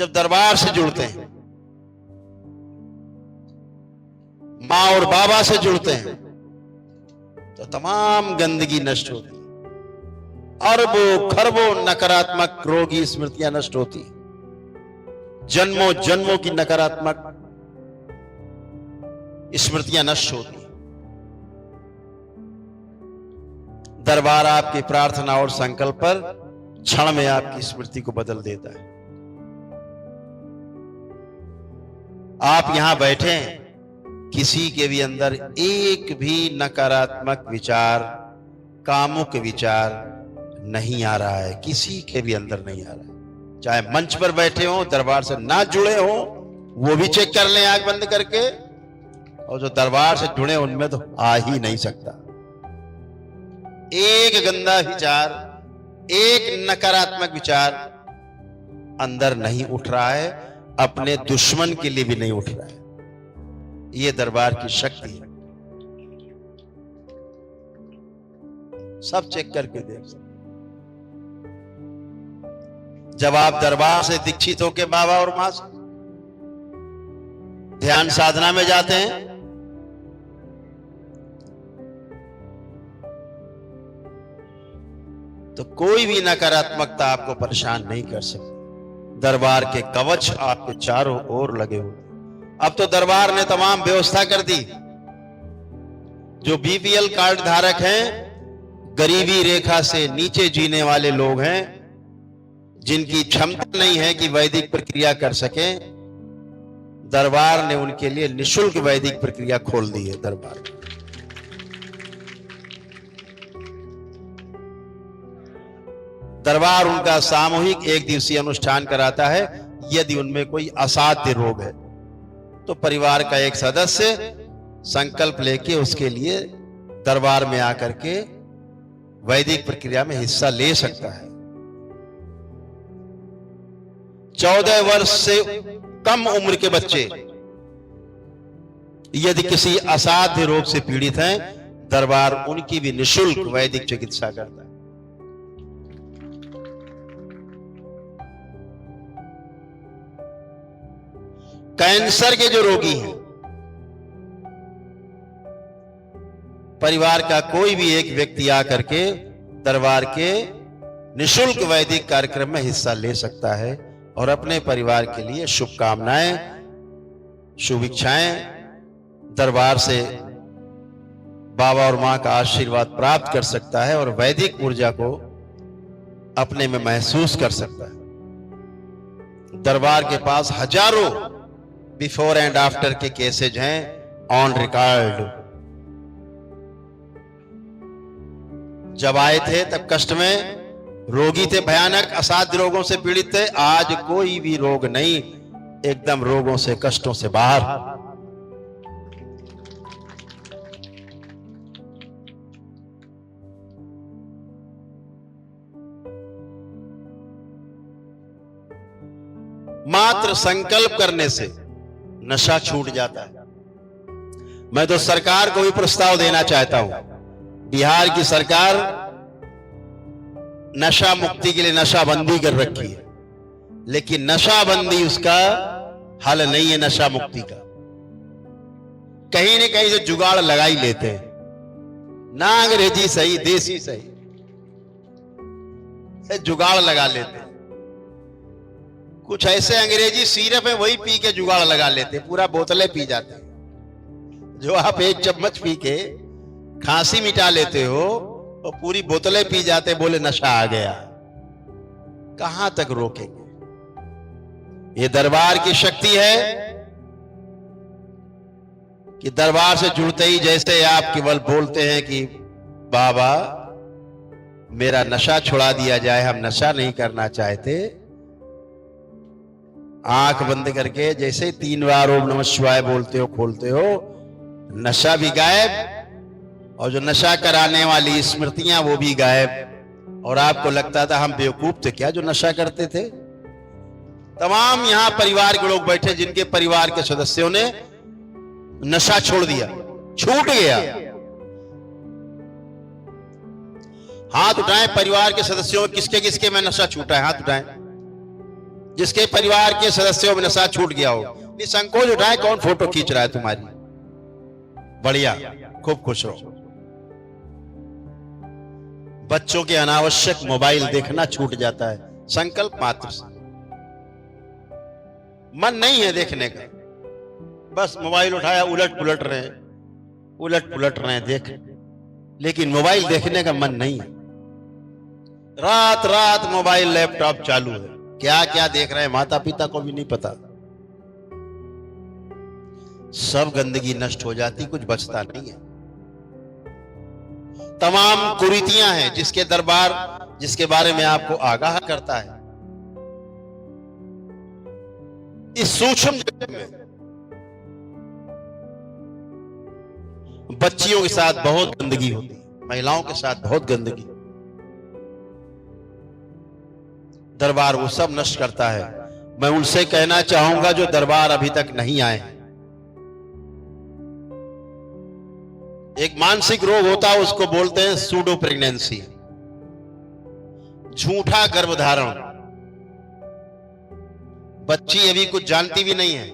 जब दरबार से जुड़ते हैं, मां और बाबा से जुड़ते हैं, तो तमाम गंदगी नष्ट होती है। अरबों खरबों नकारात्मक रोगी स्मृतियां नष्ट होती है। जन्मों जन्मों की नकारात्मक स्मृतियां नष्ट होती है। दरबार आपकी प्रार्थना और संकल्प पर क्षण में आपकी स्मृति को बदल देता है। आप यहां बैठे हैं, किसी के भी अंदर एक भी नकारात्मक विचार, कामुक विचार नहीं आ रहा है, किसी के भी अंदर नहीं आ रहा है। चाहे मंच पर बैठे हो, दरबार से ना जुड़े हो, वो भी चेक कर लें आंख बंद करके, और जो दरबार से जुड़े उनमें तो आ ही नहीं सकता। एक गंदा विचार, एक नकारात्मक विचार अंदर नहीं उठ रहा है, अपने दुश्मन के लिए भी नहीं उठ रहा है। ये दरबार की शक्ति है। सब चेक करके देख सकते। जब आप दरबार से दीक्षित होकर बाबा और मां से ध्यान साधना में जाते हैं, तो कोई भी नकारात्मकता आपको परेशान नहीं कर सकती। दरबार के कवच आपके चारों ओर लगे हुए। अब तो दरबार ने तमाम व्यवस्था कर दी। जो बीपीएल कार्ड धारक हैं, गरीबी रेखा से नीचे जीने वाले लोग हैं, जिनकी क्षमता नहीं है कि वैदिक प्रक्रिया कर सके, दरबार ने उनके लिए निःशुल्क वैदिक प्रक्रिया खोल दी है। दरबार उनका सामूहिक एक दिवसीय अनुष्ठान कराता है। यदि उनमें कोई असाध्य रोग है तो परिवार का एक सदस्य संकल्प लेके उसके लिए दरबार में आकर के वैदिक प्रक्रिया में हिस्सा ले सकता है। 14 वर्ष से कम उम्र के बच्चे यदि किसी असाध्य रोग से पीड़ित हैं, दरबार उनकी भी निःशुल्क वैदिक चिकित्सा करता है। कैंसर के जो रोगी हैं, परिवार का कोई भी एक व्यक्ति आकर के दरबार के निःशुल्क वैदिक कार्यक्रम में हिस्सा ले सकता है और अपने परिवार के लिए शुभकामनाएं, शुभ इच्छाएं दरबार से बाबा और मां का आशीर्वाद प्राप्त कर सकता है और वैदिक ऊर्जा को अपने में महसूस कर सकता है। दरबार के पास हजारों बिफोर एंड आफ्टर के केसेज हैं ऑन रिकॉर्ड। जब आए थे तब कष्ट में रोगी थे, भयानक असाध्य रोगों से पीड़ित थे। आज कोई भी रोग नहीं, एकदम रोगों से, कष्टों से बाहर। मात्र संकल्प करने से नशा छूट जाता है। मैं तो सरकार को भी प्रस्ताव देना चाहता हूं। बिहार की सरकार नशा मुक्ति के लिए नशाबंदी कर रखी है, लेकिन नशाबंदी उसका हल नहीं है। नशा मुक्ति का कहीं न कहीं जो जुगाड़ लगा ही लेते हैं, ना अंग्रेजी सही, देसी सही, जुगाड़ लगा लेते हैं। कुछ ऐसे अंग्रेजी सिरप है, वही पी के जुगाड़ लगा लेते, पूरा बोतलें पी जाते हैं। जो आप एक चम्मच पी के खांसी मिटा लेते हो, तो पूरी बोतलें पी जाते, बोले नशा आ गया। कहां तक रोकेंगे? ये दरबार की शक्ति है कि दरबार से जुड़ते ही जैसे आप केवल बोलते हैं कि बाबा मेरा नशा छुड़ा दिया जाए, हम नशा नहीं करना चाहते, आंख बंद करके जैसे 3 बार ओम नमः शिवाय बोलते हो, खोलते हो, नशा भी गायब और जो नशा कराने वाली स्मृतियां वो भी गायब। और आपको लगता था हम बेवकूफ थे क्या जो नशा करते थे? तमाम यहां परिवार के लोग बैठे जिनके परिवार के सदस्यों ने नशा छोड़ दिया, छूट गया। हाथ उठाएं परिवार के सदस्यों, किसके किसके में नशा छूटा है? हाथ उठाएं। जिसके परिवार के सदस्यों में नशा छूट गया हो, निसंकोच उठाए, कौन फोटो खींच रहा है तुम्हारी? बढ़िया, खूब खुश रहो। बच्चों के अनावश्यक मोबाइल देखना छूट जाता है, संकल्प मात्र से। मन नहीं है देखने का, बस मोबाइल उठाया, उलट पुलट रहे हैं देख, लेकिन मोबाइल देखने का मन नहीं है। रात रात मोबाइल लैपटॉप चालू है, क्या क्या देख रहे हैं माता पिता को भी नहीं पता। सब गंदगी नष्ट हो जाती, कुछ बचता नहीं है। तमाम कुरीतियां हैं जिसके दरबार, जिसके बारे में आपको आगाह करता है। इस सूक्ष्म जगत में बच्चियों के साथ बहुत गंदगी होती है, महिलाओं के साथ बहुत गंदगी। दरबार वो सब नष्ट करता है। मैं उनसे कहना चाहूंगा जो दरबार अभी तक नहीं आए। एक मानसिक रोग होता है, उसको बोलते हैं सूडो प्रेगनेंसी, झूठा गर्भधारण। बच्ची अभी कुछ जानती भी नहीं है,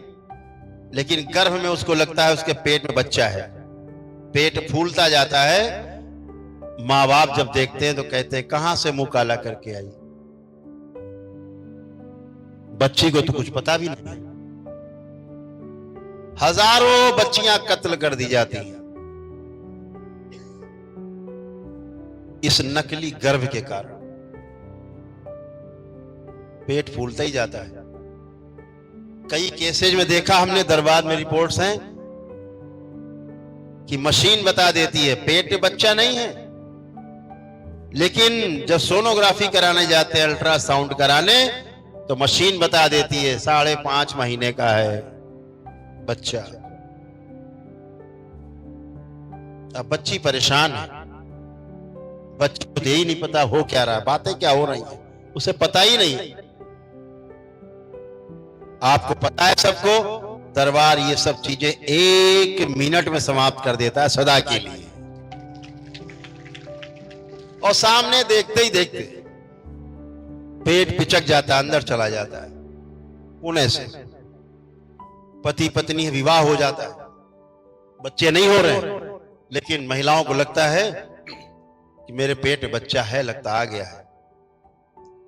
लेकिन गर्भ में उसको लगता है उसके पेट में बच्चा है। पेट फूलता जाता है, माँ बाप जब देखते हैं तो कहते हैं कहां से मुंह काला करके आई, बच्ची को तो कुछ पता भी नहीं। हजारों बच्चियां कत्ल कर दी जाती हैं इस नकली गर्भ के कारण। पेट फूलता ही जाता है। कई केसेज में देखा हमने, दरबार में रिपोर्ट्स हैं कि मशीन बता देती है पेट में बच्चा नहीं है, लेकिन जब सोनोग्राफी कराने जाते हैं, अल्ट्रासाउंड कराने, तो मशीन बता देती है 5.5 महीने का है बच्चा। अब बच्ची परेशान है, बच्चे को ही नहीं पता हो क्या रहा है, बातें क्या हो रही हैं, उसे पता ही नहीं। आपको पता है सबको, दरबार ये सब चीजें 1 मिनट में समाप्त कर देता है सदा के लिए। और सामने देखते ही देखते पेट पिचक जाता है, अंदर चला जाता है। पुणे से पति पत्नी विवाह हो जाता है, बच्चे नहीं हो रहे, लेकिन महिलाओं को लगता है कि मेरे पेट में बच्चा है, लगता आ गया है,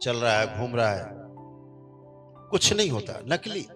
चल रहा है, घूम रहा है। कुछ नहीं होता, नकली।